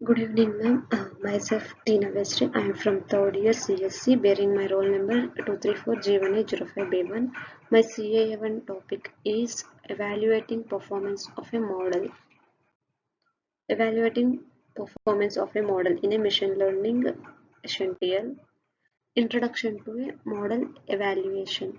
Good evening, ma'am. Myself, Tina Westry. I am from third year CSC, bearing my roll number 234G1A05B1. My CA1 topic is evaluating performance of a model. Evaluating performance of a model in a machine learning essential. Introduction to a model evaluation.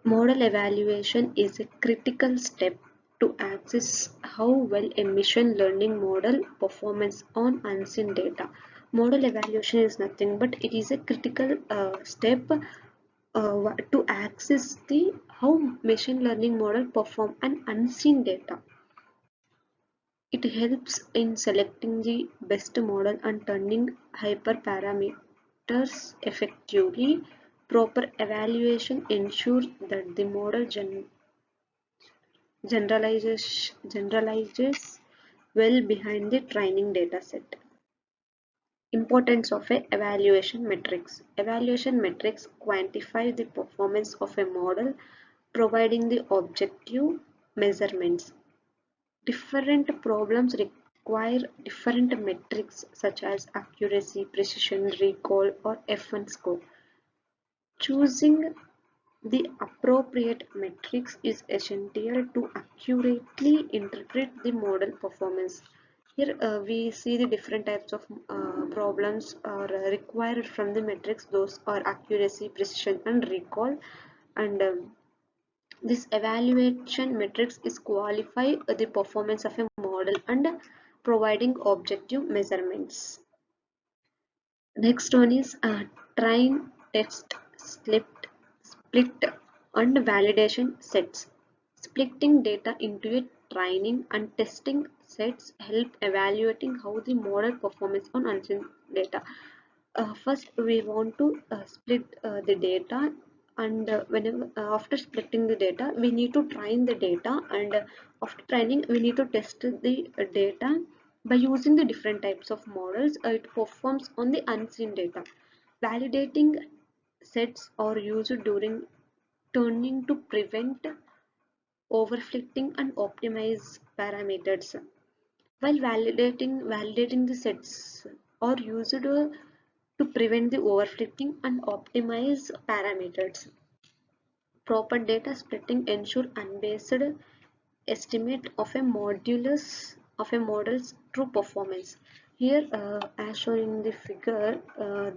Model evaluation is a critical step to assess how well a machine learning model performs on unseen data. Model evaluation is nothing but it is a critical step to access the how machine learning model perform on unseen data. It helps in selecting the best model and turning hyperparameters effectively. Proper evaluation ensures that the model generalizes well behind the training dataset. Importance of a evaluation metrics. Evaluation metrics quantify the performance of a model, providing the objective measurements. Different problems require different metrics such as accuracy, precision, recall, or F1 score. Choosing the appropriate metrics is essential to accurately interpret the model performance. Here we see the different types of problems are required from the metrics. Those are accuracy, precision, and recall. And this evaluation metrics is qualify the performance of a model and providing objective measurements. Next one is train, test, split and validation sets. Splitting data into a training and testing sets help evaluating how the model performs on unseen data. First, we want to split the data, and whenever after splitting the data, we need to train the data, and after training, we need to test the data by using the different types of models. It performs on the unseen data. Validating sets are used during turning to prevent overfitting and optimize parameters. While validating the sets are used to prevent the overfitting and optimize parameters. Proper data splitting ensure unbiased estimate of a model's true performance. Here, as shown in the figure,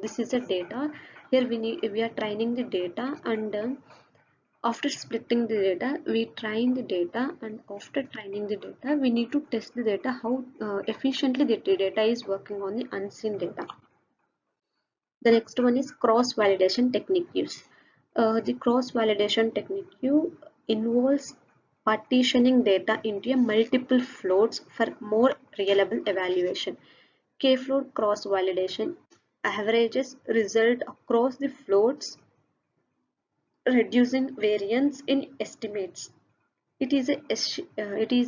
this is a data. Here we are training the data, and after splitting the data, we train the data, and after training the data, we need to test the data how efficiently the data is working on the unseen data. The next one is cross validation techniques. The cross validation technique involves partitioning data into a multiple floats for more reliable evaluation. K-float cross validation averages result across the floats, reducing variance in estimates. It is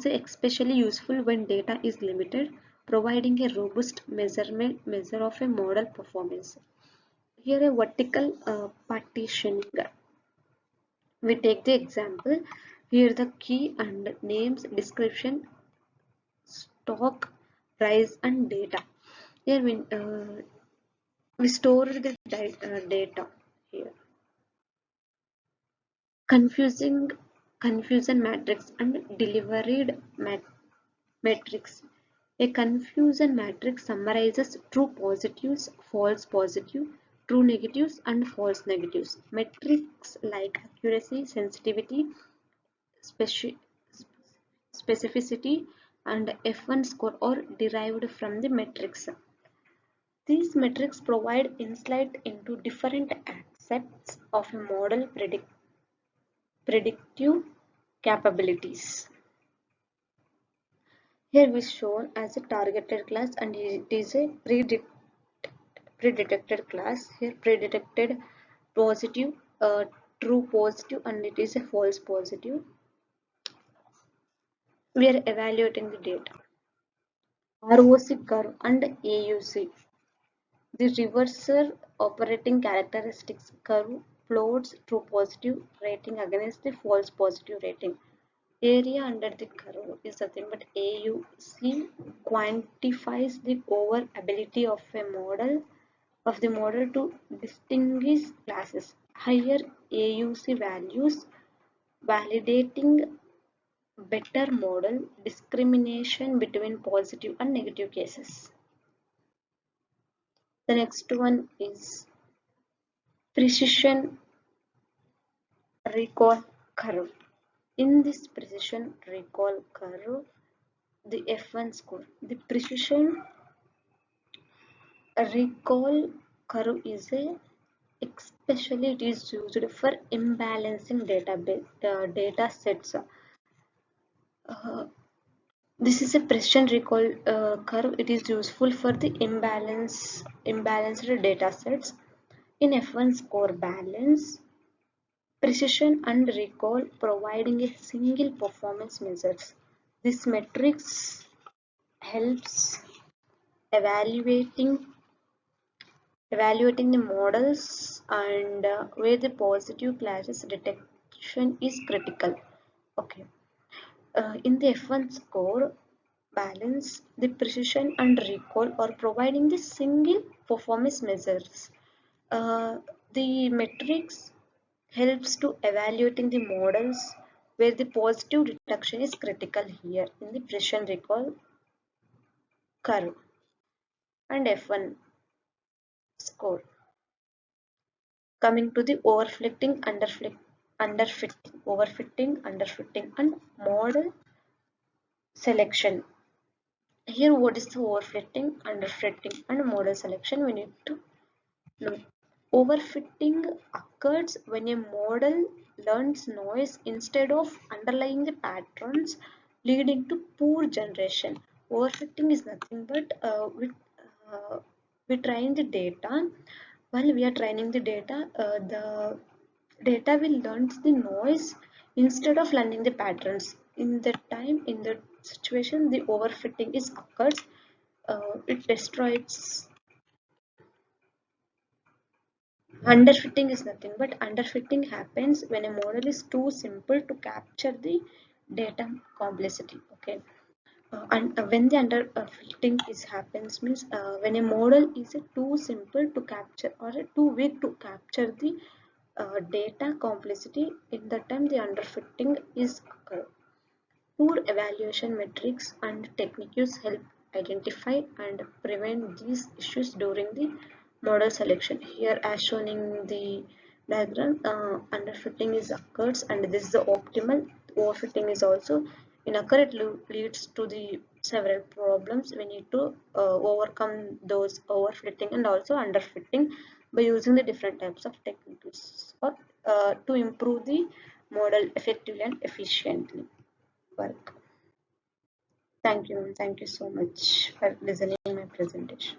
especially useful when data is limited, providing a robust measure of a model performance. Here a vertical partitioning. We take the example. Here the key and names, description, stock, price, and data. Here we store the data here. Confusing confusion matrix and delivered matrix. A confusion matrix summarizes true positives, false positive, true negatives, and false negatives. Metrics like accuracy, sensitivity, speci specificity, and F1 score are derived from the metrics. These metrics provide insight into different aspects of a model predictive capabilities. Here we shown as a targeted class, and it is a pre-detected class. Here pre-detected positive, true positive, and it is a false positive. We are evaluating the data. ROC curve and AUC. The reversal operating characteristics curve plots true positive rating against the false positive rating. Area under the curve is nothing but AUC quantifies the over ability of the model to distinguish classes. Higher AUC values validating better model discrimination between positive and negative cases. The next one is precision recall curve. In this precision recall curve, the F1 score, the precision recall curve is a especially it is used for imbalancing data sets. This is a precision recall curve. It is useful for the imbalanced data sets. In F1 score balance, precision and recall providing a single performance measures. This metrics helps evaluating evaluating the models and where the positive clashes detection is critical. Okay. In the F1 score balance, the precision and recall are providing the single performance measures. Uh, the metrics helps to evaluating the models where the positive detection is critical here in the precision recall curve and F1 score. Coming to the underfitting, and model selection. Here, what is the overfitting, underfitting, and model selection? We need to know. Overfitting occurs when a model learns noise instead of underlying the patterns, leading to poor generation. Overfitting is nothing but we train the data. While we are training the data will learn the noise instead of learning the patterns. In that situation, the overfitting is occurs. It destroys. Underfitting is nothing but underfitting happens when a model is too simple to capture the data complexity. Okay, and when the underfitting is happens means when a model is too simple to capture or too weak to capture the data complexity, in that time the underfitting is occur. Poor evaluation metrics and techniques help identify and prevent these issues during the model selection. Here, as shown in the diagram, underfitting is occurs, and this is the optimal. Overfitting is also in occur. It leads to the several problems. We need to overcome those overfitting and also underfitting by using the different types of techniques or to improve the model effectively and efficiently work. Thank you. Thank you so much for listening my presentation.